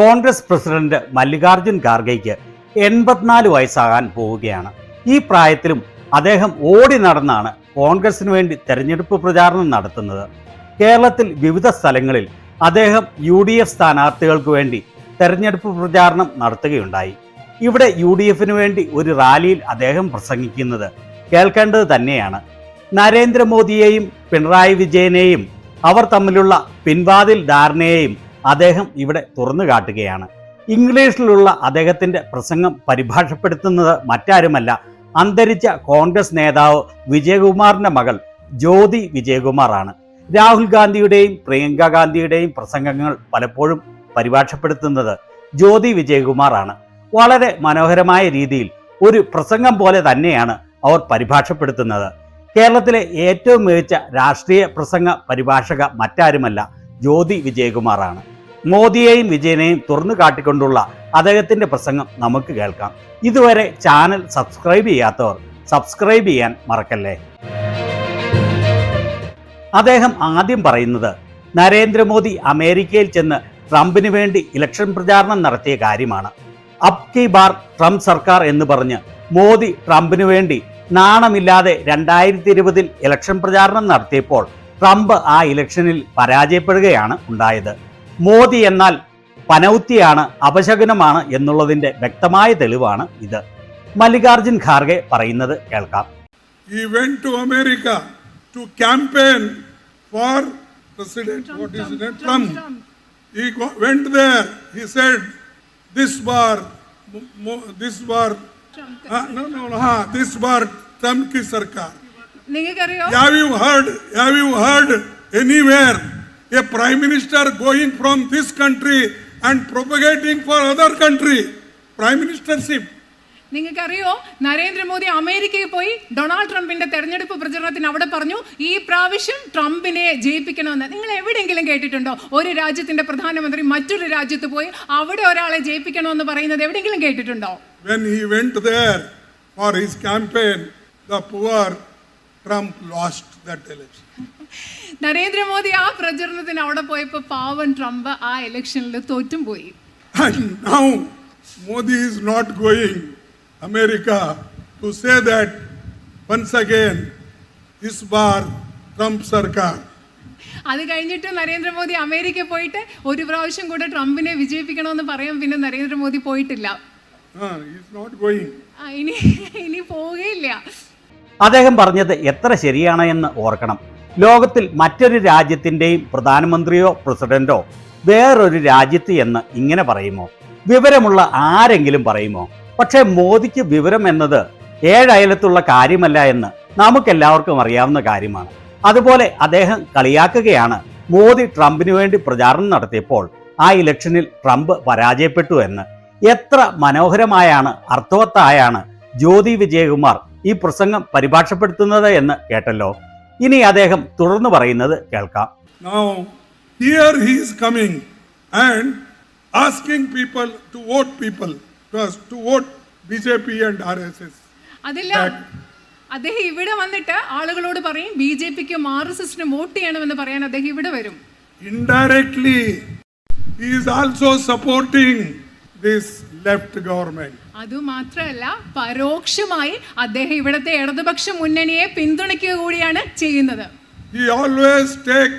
Congress president Mallikarjun ഖാർഗെയ്ക്ക് 84 വയസ്സാകാൻ പോവുകയാണ്. ഈ പ്രായത്തിലും അദ്ദേഹം ഓടി നടന്നാണ് കോൺഗ്രസിന് വേണ്ടി തെരഞ്ഞെടുപ്പ് പ്രചാരണം നടത്തുന്നത്. കേരളത്തിൽ വിവിധ സ്ഥലങ്ങളിൽ അദ്ദേഹം UDF സ്ഥാനാർത്ഥികൾക്ക് വേണ്ടി തെരഞ്ഞെടുപ്പ് പ്രചാരണം നടത്തുകയുണ്ടായി. ഇവിടെ UDFന് വേണ്ടി ഒരു റാലിയിൽ അദ്ദേഹം പ്രസംഗിക്കുന്നത് കേൾക്കേണ്ടത് തന്നെയാണ്. നരേന്ദ്രമോദിയെയും പിണറായി വിജയനെയും അവർ തമ്മിലുള്ള പിൻവാതിൽ ധാരണയെയും അദ്ദേഹം ഇവിടെ തുറന്നു കാട്ടുകയാണ്. ഇംഗ്ലീഷിലുള്ള അദ്ദേഹത്തിൻ്റെ പ്രസംഗം പരിഭാഷപ്പെടുത്തുന്നത് മറ്റാരുമല്ല, അന്തരിച്ച കോൺഗ്രസ് നേതാവ് വിജയകുമാറിൻ്റെ മകൾ ജ്യോതി വിജയകുമാർ ആണ്. രാഹുൽ ഗാന്ധിയുടെയും പ്രിയങ്ക ഗാന്ധിയുടെയും പ്രസംഗങ്ങൾ പലപ്പോഴും പരിഭാഷപ്പെടുത്തുന്നത് ജ്യോതി വിജയകുമാർ ആണ്. വളരെ മനോഹരമായ രീതിയിൽ ഒരു പ്രസംഗം പോലെ തന്നെയാണ് അവർ പരിഭാഷപ്പെടുത്തുന്നത്. കേരളത്തിലെ ഏറ്റവും മികച്ച രാഷ്ട്രീയ പ്രസംഗ പരിഭാഷക മറ്റാരുമല്ല, ജ്യോതി വിജയകുമാറാണ്. മോദിയെയും വിജയനെയും തുറന്നു കാട്ടിക്കൊണ്ടുള്ള അദ്ദേഹത്തിൻ്റെ പ്രസംഗം നമുക്ക് കേൾക്കാം. ഇതുവരെ ചാനൽ സബ്സ്ക്രൈബ് ചെയ്യാത്തവർ സബ്സ്ക്രൈബ് ചെയ്യാൻ മറക്കല്ലേ. അദ്ദേഹം ആദ്യം പറയുന്നത് നരേന്ദ്രമോദി അമേരിക്കയിൽ ചെന്ന് ട്രംപിന് വേണ്ടി ഇലക്ഷൻ പ്രചാരണം നടത്തിയ കാര്യമാണ്. അബ് കി ബാർ ട്രംപ് സർക്കാർ എന്ന് പറഞ്ഞ് മോദി ട്രംപിന് വേണ്ടി നാണമില്ലാതെ 2020 ഇലക്ഷൻ പ്രചാരണം നടത്തിയപ്പോൾ ട്രംപ് ആ ഇലക്ഷനിൽ പരാജയപ്പെടുകയാണ് ഉണ്ടായത്. മോദി എന്നാൽ പനൗത്തിയാണ്, അപശകുനമാണ് എന്നുള്ളതിൻ്റെ വ്യക്തമായ തെളിവാണ് ഇത്. മല്ലികാർജുൻ ഖാർഗെ പറയുന്നത് കേൾക്കാം. He went to America to campaign for President Trump. He went there. He said, "This bar this bar Trump ki sarkar." Have you heard anywhere a prime minister going from this country and propagating for other country prime ministership? നിങ്ങൾക്കറിയോ, നരേന്ദ്രമോദി അമേരിക്കയിൽ പോയി Donald ട്രംപിന്റെ തെരഞ്ഞെടുപ്പ് പ്രചരണത്തിന് അവിടെ പറഞ്ഞു ഈ പ്രാവശ്യം ട്രംപിനെ ജയിപ്പിക്കണമെന്ന്. നിങ്ങൾ എവിടെയെങ്കിലും കേട്ടിട്ടുണ്ടോ ഒരു രാജ്യത്തിന്റെ പ്രധാനമന്ത്രി മറ്റൊരു രാജ്യത്ത് പോയി അവിടെ ഒരാളെ ജയിപ്പിക്കണമെന്ന് പറയുന്നത് എവിടെയെങ്കിലും കേട്ടിട്ടുണ്ടോ? When he went there for his campaign, the poor Trump lost that election. Narendra Modi ആ പ്രചരണത്തിന് അവിടെ പോയപ്പോൾ പാവൻ ട്രംപ് ആ ഇലക്ഷനിൽ തോറ്റും പോയി. And now Modi is not going America to say that once again this bar Trump sarkar. അത് കഴിഞ്ഞിട്ട് നരേന്ദ്രമോദി അമേരിക്ക പോയിട്ട് ഒരു പ്രാവശ്യം കൂടെ ട്രംപിനെ വിജയിപ്പിക്കണമെന്ന് പറയാൻ പിന്നെ നരേന്ദ്രമോദി പോയിട്ടില്ല. ഇനി പോവുകയില്ല. അദ്ദേഹം പറഞ്ഞത് എത്ര ശരിയാണ് എന്ന് ഓർക്കണം. ലോകത്തിൽ മറ്റൊരു രാജ്യത്തിൻ്റെയും പ്രധാനമന്ത്രിയോ പ്രസിഡന്റോ വേറൊരു രാജ്യത്ത് എന്ന് ഇങ്ങനെ പറയുമോ? വിവരമുള്ള ആരെങ്കിലും പറയുമോ? പക്ഷേ മോദിക്ക് വിവരം എന്നത് ഏഴയലത്തുള്ള കാര്യമല്ല എന്ന് നമുക്കെല്ലാവർക്കും അറിയാവുന്ന കാര്യമാണ്. അതുപോലെ അദ്ദേഹം കളിയാക്കുകയാണ് മോദി ട്രംപിന് വേണ്ടി പ്രചാരണം നടത്തിയപ്പോൾ ആ ഇലക്ഷനിൽ ട്രംപ് പരാജയപ്പെട്ടു എന്ന്. എത്ര മനോഹരമായാണ് അർത്ഥവത്തായാണ് ജ്യോതി വിജയകുമാർ ഈ പ്രസംഗം പരിഭാഷപ്പെടുത്തുന്നത് എന്ന് കേട്ടല്ലോ. ഇനി അദ്ദേഹം തുടർന്ന് പറയുന്നത് കേൾക്കാം. Now here he is coming and asking people to vote to vote BJP and RSS. അതില്ല, അദ്ദേഹം ഇവിടെ വന്നിട്ട് ആളുകളോട് പറയും BJPക്കും RSSനും വോട്ട് ചെയ്യണമെന്ന് പറയാൻ അദ്ദേഹം ഇവിടെ വരും. Indirectly he is also supporting this left government. അതുമാത്രമല്ല പരോക്ഷമായി അദ്ദേഹം ഇവിടുത്തെ ഇടതുപക്ഷ മുന്നണിയെ പിന്തുണയ്ക്കുക കൂടിയാണ് ചെയ്യുന്നത്. He always take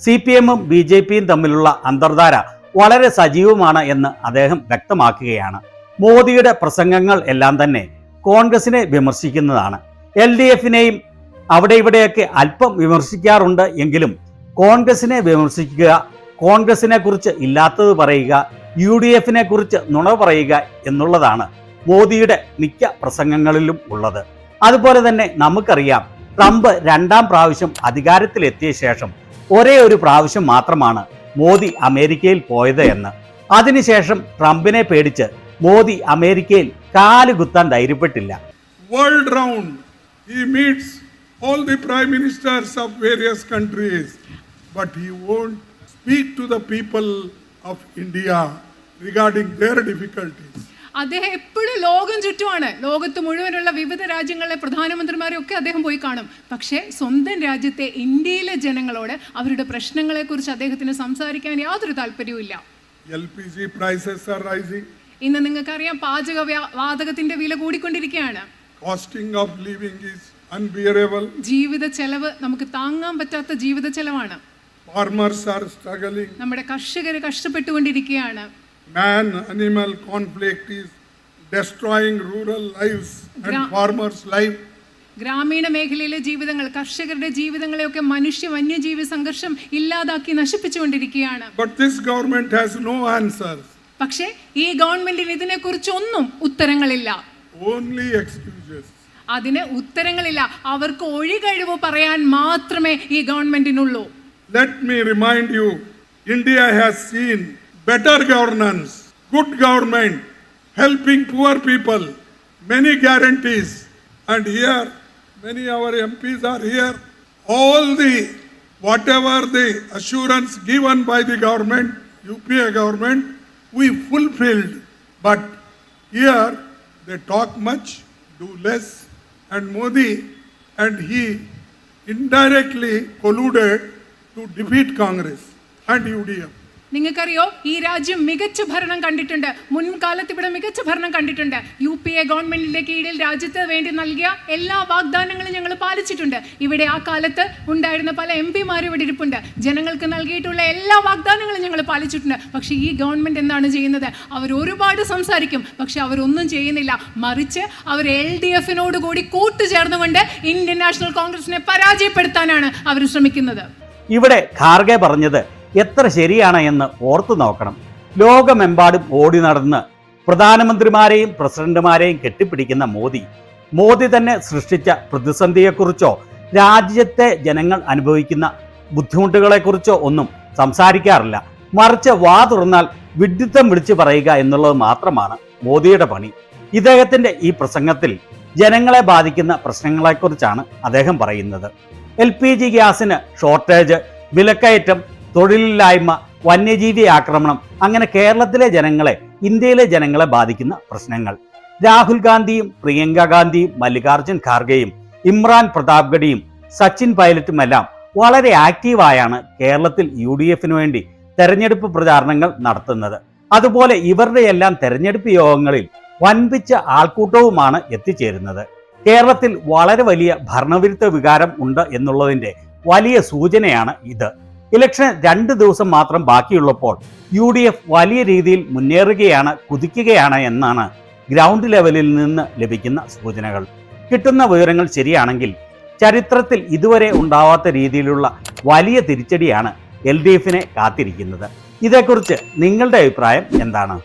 CPM-ഉം BJP-യും തമ്മിലുള്ള അന്തർധാര വളരെ സജീവമാണ് എന്ന് അദ്ദേഹം വ്യക്തമാക്കുകയാണ്. മോദിയുടെ പ്രസംഗങ്ങൾ എല്ലാം തന്നെ കോൺഗ്രസിനെ വിമർശിക്കുന്നതാണ്. LDF-നെയും അവിടെ ഇവിടെയൊക്കെ അല്പം വിമർശിക്കാറുണ്ട് എങ്കിലും കോൺഗ്രസിനെ വിമർശിക്കുക, കോൺഗ്രസിനെ കുറിച്ച് ഇല്ലാത്തത് പറയുക, UDF-നെ കുറിച്ച് നുണ പറയുക എന്നുള്ളതാണ് മോദിയുടെ മിക്ക പ്രസംഗങ്ങളിലും ഉള്ളത്. അതുപോലെ തന്നെ നമുക്കറിയാം ട്രംപ് 2ാം പ്രാവശ്യം അധികാരത്തിലെത്തിയ ശേഷം ഒരേ ഒരു പ്രാവശ്യം മാത്രമാണ് മോദി അമേരിക്കയിൽ പോയത് എന്ന്. അതിനുശേഷം ട്രംപിനെ പേടിച്ച് മോദി അമേരിക്കയിൽ കാലുകുത്താൻ ധൈര്യപ്പെട്ടില്ല. World round he meets all the prime ministers of various countries, but he won't speak to the people of India regarding their difficulties. അദ്ദേഹം എപ്പോഴും ലോകം ചുറ്റുമാണ്. ലോകത്ത് മുഴുവനുള്ള വിവിധ രാജ്യങ്ങളിലെ പ്രധാനമന്ത്രിമാരെ ഒക്കെ അദ്ദേഹം പോയി കാണും. പക്ഷേ സ്വന്തം രാജ്യത്തെ ഇന്ത്യയിലെ ജനങ്ങളോട് അവരുടെ പ്രശ്നങ്ങളെക്കുറിച്ച് അദ്ദേഹത്തിന് സംസാരിക്കാൻ യാതൊരു താല്പര്യവുമില്ല. LPG prices are rising. ഇന്ന് നിങ്ങൾക്കറിയാം വാതകത്തിന്റെ വില കൂടിക്കൊണ്ടിരിക്കുകയാണ്. Costing of living is unbearable. ജീവിത ചെലവ് നമുക്ക് താങ്ങാൻ പറ്റാത്ത ജീവിത ചെലവാണ്. Farmers are struggling. നമ്മുടെ കർഷകർ കഷ്ടപ്പെട്ടുകൊണ്ടിരിക്കുകയാണ്. Man-animal conflict is destroying rural lives and farmers' life. ഗ്രാമീണ മേഖലയിലെ ജീവിതങ്ങൾ, കർഷകരുടെ ജീവിതങ്ങളെയൊക്കെ വന്യജീവി സംഘർഷം ഇല്ലാതാക്കി നശിപ്പിച്ചുകൊണ്ടിരിക്കുകയാണ്. But this government has no answers. പക്ഷേ ഈ ഗവൺമെന്റിന് ഇതിനെക്കുറിച്ചൊന്നും ഉത്തരങ്ങളില്ല. Only excuses. അതിന് ഉത്തരങ്ങളില്ല. അവർക്ക് ഒഴികഴിവ് പറയാൻ മാത്രമേ ഈ ഗവൺമെന്റിനുള്ളൂ. Let me remind you, India has seen better governance, good government, helping poor people, many guarantees. And here, many our MPs are here. All whatever the assurance given by the government, UPA government, we fulfilled. But here, they talk much, do less. And Modi and he indirectly colluded to defeat Congress and UDF. നിങ്ങൾക്കറിയോ, ഈ രാജ്യം മികച്ച ഭരണം കണ്ടിട്ടുണ്ട്. മുൻകാലത്ത് ഇവിടെ മികച്ച ഭരണം കണ്ടിട്ടുണ്ട്. UPA ഗവൺമെന്റിന്റെ കീഴിൽ രാജ്യത്ത് വേണ്ടി നൽകിയ എല്ലാ വാഗ്ദാനങ്ങളും ഞങ്ങൾ പാലിച്ചിട്ടുണ്ട്. ഇവിടെ ആ കാലത്ത് ഉണ്ടായിരുന്ന പല MP-മാരും ഇവിടെ ഇരിപ്പുണ്ട്. ജനങ്ങൾക്ക് നൽകിയിട്ടുള്ള എല്ലാ വാഗ്ദാനങ്ങളും ഞങ്ങൾ പാലിച്ചിട്ടുണ്ട്. പക്ഷേ ഈ ഗവൺമെന്റ് എന്താണ് ചെയ്യുന്നത്? അവർ ഒരുപാട് സംസാരിക്കും, പക്ഷെ അവരൊന്നും ചെയ്യുന്നില്ല. മറിച്ച് അവർ LDF-നോട് കൂടി കൂട്ടുചേർന്നുകൊണ്ട് ഇന്ത്യൻ നാഷണൽ കോൺഗ്രസിനെ പരാജയപ്പെടുത്താനാണ് അവർ ശ്രമിക്കുന്നത്. ഇവിടെ ഖാർഗെ പറഞ്ഞത് എത്ര ശരിയാണ് എന്ന് ഓർത്തു നോക്കണം. ലോകമെമ്പാടും ഓടി നടന്ന് പ്രധാനമന്ത്രിമാരെയും പ്രസിഡന്റുമാരെയും കെട്ടിപ്പിടിക്കുന്ന മോദി തന്നെ സൃഷ്ടിച്ച പ്രതിസന്ധിയെക്കുറിച്ചോ രാജ്യത്തെ ജനങ്ങൾ അനുഭവിക്കുന്ന ബുദ്ധിമുട്ടുകളെക്കുറിച്ചോ ഒന്നും സംസാരിക്കാറില്ല. മറിച്ച് വാ തുറന്നാൽ വിഡ്ഢിത്തം വിളിച്ചു പറയുക എന്നുള്ളത് മാത്രമാണ് മോദിയുടെ പണി. ഇദ്ദേഹത്തിന്റെ ഈ പ്രസംഗത്തിൽ ജനങ്ങളെ ബാധിക്കുന്ന പ്രശ്നങ്ങളെക്കുറിച്ചാണ് അദ്ദേഹം പറയുന്നത്. LPG ഗ്യാസിന് ഷോർട്ടേജ്, വിലക്കയറ്റം, തൊഴിലില്ലായ്മ, വന്യജീവി ആക്രമണം, അങ്ങനെ കേരളത്തിലെ ജനങ്ങളെ, ഇന്ത്യയിലെ ജനങ്ങളെ ബാധിക്കുന്ന പ്രശ്നങ്ങൾ. രാഹുൽ ഗാന്ധിയും പ്രിയങ്ക ഗാന്ധിയും മല്ലികാർജുൻ ഖാർഗെയും ഇമ്രാൻ പ്രതാപ്ഗഡിയും സച്ചിൻ പൈലറ്റുമെല്ലാം വളരെ ആക്റ്റീവായാണ് കേരളത്തിൽ UDF-ന് വേണ്ടി തെരഞ്ഞെടുപ്പ് പ്രചാരണങ്ങൾ നടത്തുന്നത്. അതുപോലെ ഇവരുടെയെല്ലാം തെരഞ്ഞെടുപ്പ് യോഗങ്ങളിൽ വൻപിച്ച ആൾക്കൂട്ടവുമാണ് എത്തിച്ചേരുന്നത്. കേരളത്തിൽ വളരെ വലിയ ഭരണവിരുദ്ധ വികാരം ഉണ്ട് എന്നുള്ളതിൻ്റെ വലിയ സൂചനയാണ് ഇത്. ഇലക്ഷൻ 2 ദിവസം മാത്രം ബാക്കിയുള്ളപ്പോൾ UDF വലിയ രീതിയിൽ മുന്നേറുകയാണ്, കുതിക്കുകയാണ് എന്നാണ് ഗ്രൗണ്ട് ലെവലിൽ നിന്ന് ലഭിക്കുന്ന സൂചനകൾ. കിട്ടുന്ന വിവരങ്ങൾ ശരിയാണെങ്കിൽ ചരിത്രത്തിൽ ഇതുവരെ ഉണ്ടാവാത്ത രീതിയിലുള്ള വലിയ തിരിച്ചടിയാണ് LDF-നെ കാത്തിരിക്കുന്നത്. ഇതേക്കുറിച്ച് നിങ്ങളുടെ അഭിപ്രായം എന്താണ്?